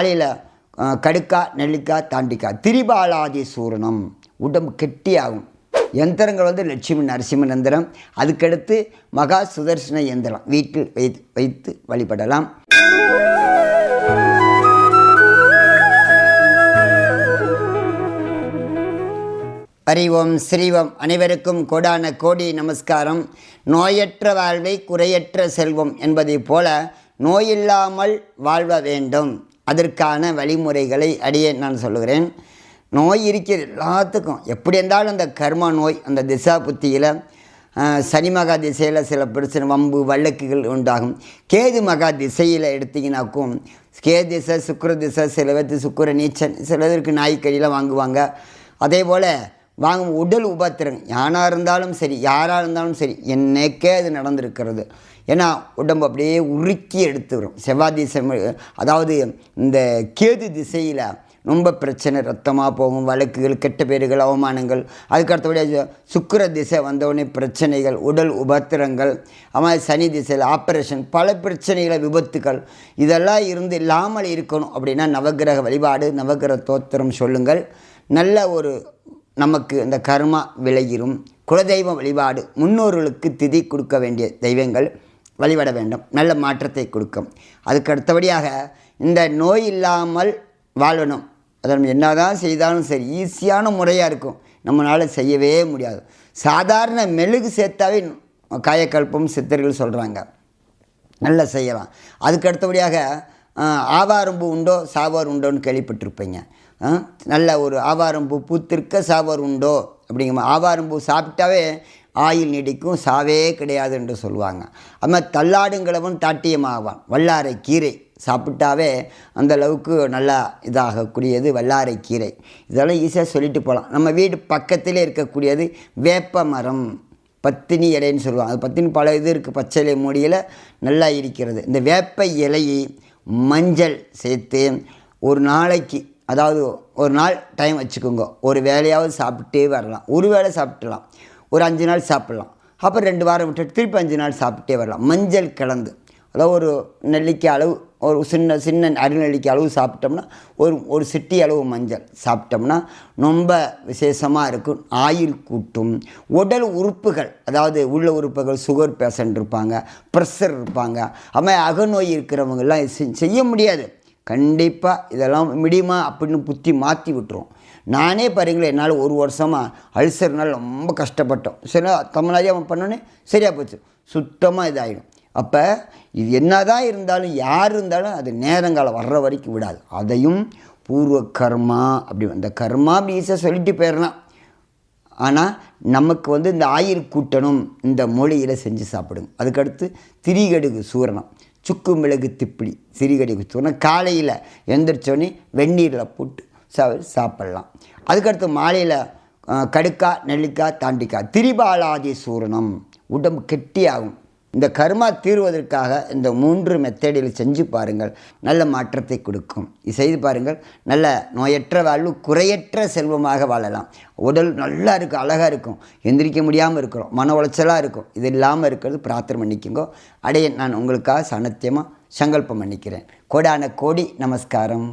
காலையில் கடுக்கா நெல்லிக்காய் தாண்டிக்காய் திரிபாலாதி சூரணம் உடம்பு கெட்டியாகும். யந்திரங்கள் வந்து லட்சுமி நரசிம்ம யந்திரம், அதுக்கடுத்து மகா சுதர்சன யந்திரம் வீட்டில் வைத்து வழிபடலாம். அறிவோம் ஸ்ரீவம் அனைவருக்கும் கோடான கோடி நமஸ்காரம். நோயற்ற வாழ்வை குறையற்ற செல்வம் என்பதை போல நோயில்லாமல் வாழ்வ வேண்டும். அதற்கான வழிமுறைகளை அடியே நான் சொல்லுகிறேன். நோய் இருக்கிற எல்லாத்துக்கும் எப்படி இருந்தாலும் அந்த கர்ம நோய், அந்த திசா புத்தியில் சனி மகா திசையில் சில பிரச்சனை வம்பு வழக்குகள் உண்டாகும். கேது மகா திசையில் எடுத்திங்கனாக்கும் கேது திசை சுக்கிர திசை, சில பேர்த்து சுக்கிர நீச்சன், சிலருக்கு நாய்க்கடியில் வாங்குவாங்க. அதே போல் வாங்கும் உடல் உபத்திரம் யானாக இருந்தாலும் சரி, யாராக இருந்தாலும் சரி, என்னைக்கே அது நடந்திருக்கிறது. ஏன்னா உடம்பு அப்படியே உருக்கி எடுத்து வரும். செவ்வாய் திசை, அதாவது இந்த கேது திசையில் ரொம்ப பிரச்சனை, ரத்தமாக போகும், வழக்குகள், கெட்ட பேர்கள், அவமானங்கள். அதுக்கடுத்தபடியாக சுக்கிர திசை வந்தவுடனே பிரச்சனைகள், உடல் உபத்திரங்கள். அம்மா சனி திசையில் ஆப்ரேஷன், பல பிரச்சனைகளை, விபத்துக்கள், இதெல்லாம் இருந்து இல்லாமல் இருக்கணும் அப்படின்னா நவகிரக வழிபாடு, நவகிரக தோத்திரம் சொல்லுங்கள். நல்ல ஒரு நமக்கு இந்த கர்மா விளையிரும். குலதெய்வ வழிபாடு, முன்னோர்களுக்கு திதி கொடுக்க வேண்டிய தெய்வங்கள் வழிபட வேண்டும், நல்ல மாற்றத்தை கொடுக்கும். அதுக்கு அடுத்தபடியாக இந்த நோய் இல்லாமல் வாழணும். அதை நம்ம என்ன தான் செய்தாலும் சரி ஈஸியான முறையாக இருக்கும், நம்மளால் செய்யவே முடியாது. சாதாரண மெழுகு சேர்த்தாவே காயக்கல்பம் சித்தர்கள் சொல்கிறாங்க, நல்லா செய்யலாம். அதுக்கு அடுத்தபடியாக ஆவாரம்பூ உண்டோ சாவார் உண்டோன்னு கேள்விப்பட்டிருப்பீங்க. நல்ல ஒரு ஆவாரம்பூ பூத்திருக்க சாவார் உண்டோ அப்படிங்கிற ஆவாரம்பூ சாப்பிட்டாவே ஆயில் நீடிக்கும், சாவே கிடையாது என்று சொல்லுவாங்க. அது மாதிரி தள்ளாடுங்களவன் தாட்டியமாவான். வல்லாரை கீரை சாப்பிட்டாவே அந்தளவுக்கு நல்லா இதாகக்கூடியது வல்லாரை கீரை. இதெல்லாம் ஈஸியாக சொல்லிட்டு போகலாம். நம்ம வீடு பக்கத்திலே இருக்கக்கூடியது வேப்ப மரம், பத்தினி இலைன்னு சொல்லுவாங்க. அது பத்தினி பல இது இருக்குது, பச்சை இலை மூடியில் நல்லா இருக்கிறது. இந்த வேப்ப இலையை மஞ்சள் சேர்த்து ஒரு நாளைக்கு, அதாவது ஒரு நாள் டைம் வச்சுக்கோங்க, ஒரு வேலையாவது சாப்பிட்டே வரலாம். ஒரு வேளை சாப்பிடலாம், ஒரு 5 நாள் சாப்பிட்லாம், அப்புறம் 2 வாரம் விட்டு திருப்பி 5 நாள் சாப்பிட்டே வரலாம். மஞ்சள் கலந்து, அதாவது ஒரு நெல்லிக்காய் அளவு, ஒரு சின்ன சின்ன அரிநெல்லிக்காய் அளவு சாப்பிட்டோம்னா, ஒரு சிட்டி அளவு மஞ்சள் சாப்பிட்டோம்னா ரொம்ப விசேஷமாக இருக்கும். ஆயுள் கூட்டும். உடல் உறுப்புகள், அதாவது உள்ள உறுப்புகள், சுகர் பேஷண்ட் இருப்பாங்க, ப்ரெஷர் இருப்பாங்க, அதுமாதிரி அகநோய் இருக்கிறவங்கெல்லாம் செய்ய முடியாது. கண்டிப்பாக இதெல்லாம் முடியுமா அப்படின்னு புத்தி மாற்றி விட்டுரும். நானே பாருங்களேன், என்னால் 1 வருஷமாக அல்சர்னால் ரொம்ப கஷ்டப்பட்டோம். சில தமிழ்நாட்டில் பண்ணோன்னே சரியாக போச்சு, சுத்தமாக இதாகிடும். அப்போ இது என்ன தான் இருந்தாலும் யார் இருந்தாலும் அது நேரங்காலம் வர்ற வரைக்கும் விடாது. அதையும் பூர்வ கர்மா அப்படி அந்த கர்மா அப்படி ஈஸியாக சொல்லிட்டு போயிடலாம். ஆனால் நமக்கு வந்து இந்த ஆயுள் கூட்டணும், இந்த மொழியில் செஞ்சு சாப்பிடுங்க. அதுக்கடுத்து திரிகடுகு சூரணம், சுக்கு மிளகு திப்பிலி, திரிகடுகு சூரணம் காலையில் எந்திரிச்சோன்னே வெந்நீரில் போட்டு சாப்பிட்லாம். அதுக்கடுத்து மாலையில் கடுக்கா நெல்லிக்காய் தாண்டிக்காய் திரிபாலாதி சூரணம் உடம்பு கெட்டியாகும். இந்த கர்மா தீர்வதற்காக இந்த 3 மெத்தடில் செஞ்சு பாருங்கள், நல்ல மாற்றத்தை கொடுக்கும். இது செய்து பாருங்கள், நல்ல நோயற்ற வாழ்வு குறையற்ற செல்வமாக வாழலாம். உடல் நல்லா இருக்கும், அழகாக இருக்கும், எந்திரிக்க முடியாமல் இருக்கிறோம், மன உளைச்சலாக இருக்கும். இது இல்லாமல் இருக்கிறது பிரார்த்தனை பண்ணிக்கோங்க. அடைய நான் உங்களுக்காக சனத்தியமாக சங்கல்பம் பண்ணிக்கிறேன். கோடான கோடி நமஸ்காரம்.